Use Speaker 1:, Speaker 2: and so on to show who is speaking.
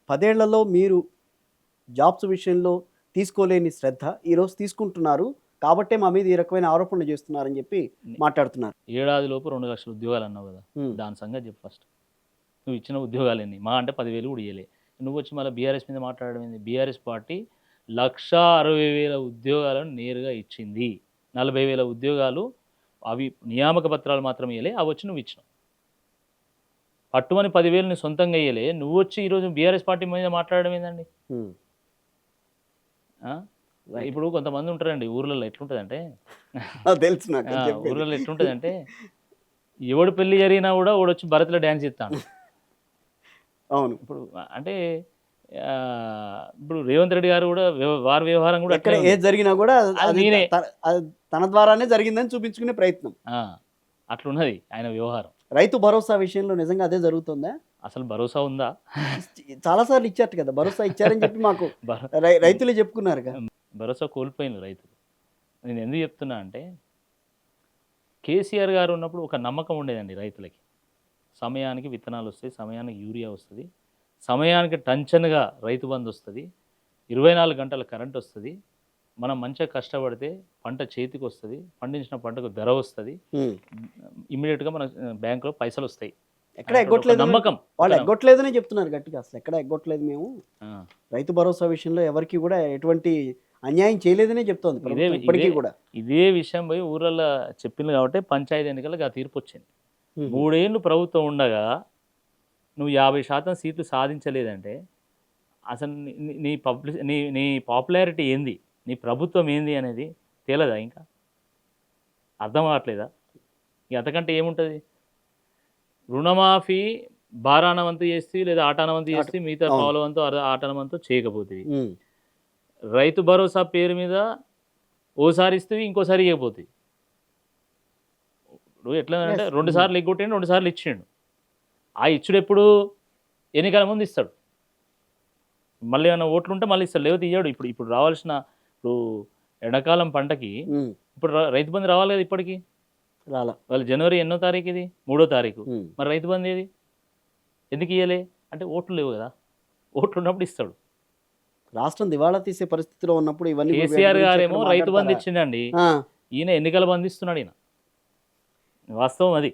Speaker 1: 10 ఏళ్లలో మీరు జాబ్స్ విషయంలో తీసుకోలేని శ్రద్ధ ఈరోజు తీసుకుంటున్నారు. కాబట్టే మా మీద ఈ రకమైన ఆరోపణలు చేస్తున్నారని చెప్పి మాట్లాడుతున్నారు.
Speaker 2: ఏడాదిలోపు 2 లక్షల ఉద్యోగాలు అన్నావు కదా,
Speaker 1: హ్మ్.
Speaker 2: దాని సంగతి చెప్పు ఫస్ట్. నువ్వు ఇచ్చిన ఉద్యోగాలు ఎన్ని? మా అంటే 10,000 కూడా ఇయ్యలే. నువ్వు వచ్చి మళ్ళీ బీఆర్ఎస్ మీద మాట్లాడడం ఏంది? బీఆర్ఎస్ పార్టీ 1,60,000 ఉద్యోగాలను నేరుగా ఇచ్చింది. 40,000 ఉద్యోగాలు అవి నియామక పత్రాలు మాత్రం ఇయ్యలే, అవి వచ్చి నువ్వు ఇచ్చినావు. పట్టుమని 10,000 నీ సొంతంగా ఇయ్యలే, నువ్వు వచ్చి ఈరోజు బీఆర్ఎస్ పార్టీ మీద మాట్లాడడం ఏందండి?
Speaker 1: హ్మ్.
Speaker 2: ఆ?
Speaker 1: రైట్.
Speaker 2: ఇప్పుడు కొంతమంది ఉంటారండి ఊర్లలో, ఎట్లుంటుందంటే
Speaker 1: తెలుసు నాకు చెప్పేది.
Speaker 2: ఊర్లలో ఎట్లుంటుందంటే ఎవడు పెళ్లి జరిగినా కూడా వాడొచ్చి భరత్లో డ్యాన్స్ చేస్తాడు.
Speaker 1: అవును.
Speaker 2: ఇప్పుడు అంటే ఇప్పుడు రేవంత్ రెడ్డి గారు కూడా వారి వ్యవహారం కూడా
Speaker 1: ఎక్కడ
Speaker 2: అట్లే ఉంది.
Speaker 1: ఏది జరిగినా కూడా
Speaker 2: అది
Speaker 1: అది
Speaker 2: నేనే.
Speaker 1: అది తన ద్వారానే జరిగిందని చూపించుకునే ప్రయత్నం.
Speaker 2: అట్లున్నది ఆయన వ్యవహారం.
Speaker 1: రైతు భరోసా విషయంలో నిజంగా అదే జరుగుతుందా?
Speaker 2: అసలు భరోసా ఉందా?
Speaker 1: చాలా సార్లు ఇచ్చారు కదా, భరోసా ఇచ్చారని చెప్పి మాకు
Speaker 2: భ-
Speaker 1: రైతులే చెప్పుకున్నారుగా.
Speaker 2: భరోసా కోల్పోయింది రైతులు. నేను ఎందుకు చెప్తున్నా అంటే కేసీఆర్ గారు ఉన్నప్పుడు ఒక నమ్మకం ఉండేదండి రైతులకి. సమయానికి విత్తనాలు వస్తాయి, సమయానికి యూరియా వస్తుంది, సమయానికి టంచన్గా రైతు బంధు వస్తుంది, 24 గంటల కరెంట్ వస్తుంది, మనం మంచిగా కష్టపడితే పంట చేతికి వస్తుంది, పండించిన పంటకు ధర వస్తుంది,
Speaker 1: హ్మ్.
Speaker 2: ఇమ్మీడియట్గా మన బ్యాంకులో పైసలు వస్తాయి.
Speaker 1: ఎక్కడ
Speaker 2: అనేటువంటి ఒక
Speaker 1: ఎగ్గొట్టలేదు
Speaker 2: నమ్మకం.
Speaker 1: వాళ్ళు ఎగ్గొట్టలేదనే చెప్తున్నారు గట్టిగా. అసలు ఎక్కడ ఎగ్గొట్టలేదు మేము.
Speaker 2: ఆ.
Speaker 1: రైతు భరోసా విషయంలో ఎవరికి కూడా ఎటువంటి అన్యాయం చేయలేదనే చెప్తోంది ప్రభుత్వం ఇప్పటికీ కూడా.
Speaker 2: ఇదే విషయం పోయి ఊర్లలో చెప్పింది కాబట్టి పంచాయతీ ఎన్నికలకు ఆ తీర్పు వచ్చింది.
Speaker 1: హ్మ్.
Speaker 2: 3 ఏళ్ళు ప్రభుత్వం ఉండగా నువ్వు 50% సీట్లు సాధించలేదంటే అసలు నీ పాపులారిటీ ఏంది, నీ ప్రభుత్వం ఏంది అనేది తేలదా? ఇంకా అర్థం కావట్లేదా? ఇక అంతకంటే ఏముంటుంది? రుణమాఫీ బారానవంతు చేస్తే లేదా ఆటానవంతు చేస్తే మిగతా
Speaker 1: అవును.
Speaker 2: పావులవంతు ఆటానవంతు చేయకపోతుంది.
Speaker 1: హ్మ్.
Speaker 2: రైతు భరోసా పేరు మీద ఓసారి ఇస్తే ఇంకోసారి ఇవ్వకపోతుంది. ఇప్పుడు ఎట్లా అంటే
Speaker 1: Yes.
Speaker 2: 2 సార్లు ఎగ్గొట్టిండు, 2 సార్లు ఇచ్చిండు. ఆ ఇచ్చుడు ఎప్పుడు? ఎన్నికల ముందు ఇస్తాడు. మళ్ళీ ఏమైనా ఓట్లు ఉంటే మళ్ళీ ఇస్తాడు, లేకపోతే ఇయ్యాడు. ఇప్పుడు ఇప్పుడు రావాల్సిన ఇప్పుడు ఎండాకాలం పంటకి
Speaker 1: హ్మ్.
Speaker 2: ఇప్పుడు రైతు బంధు రావాలి కదా ఇప్పటికి.
Speaker 1: రాలా.
Speaker 2: వాళ్ళు జనవరి ఎన్నో తారీఖు, ఇది 3వ తారీఖు.
Speaker 1: హ్మ్.
Speaker 2: మరి రైతు బంధు ఏది? ఎందుకు ఇయ్యలే అంటే ఓట్లు లేవు కదా. ఓట్లు ఉన్నప్పుడు ఇస్తాడు.
Speaker 1: రాష్ట్రం దివాళా తీసే పరిస్థితిలో ఉన్నప్పుడు ఇవన్నీ వీటి
Speaker 2: కేసీఆర్
Speaker 1: గురించి
Speaker 2: గారేమో
Speaker 1: ఎక్కడ
Speaker 2: రైతు బంధు
Speaker 1: మాట్లాడతారా?
Speaker 2: ఇచ్చిండండి,
Speaker 1: ఆ.
Speaker 2: ఈయన ఎన్నికల బంధు ఇస్తున్నాడు. ఈయన వాస్తవం అది.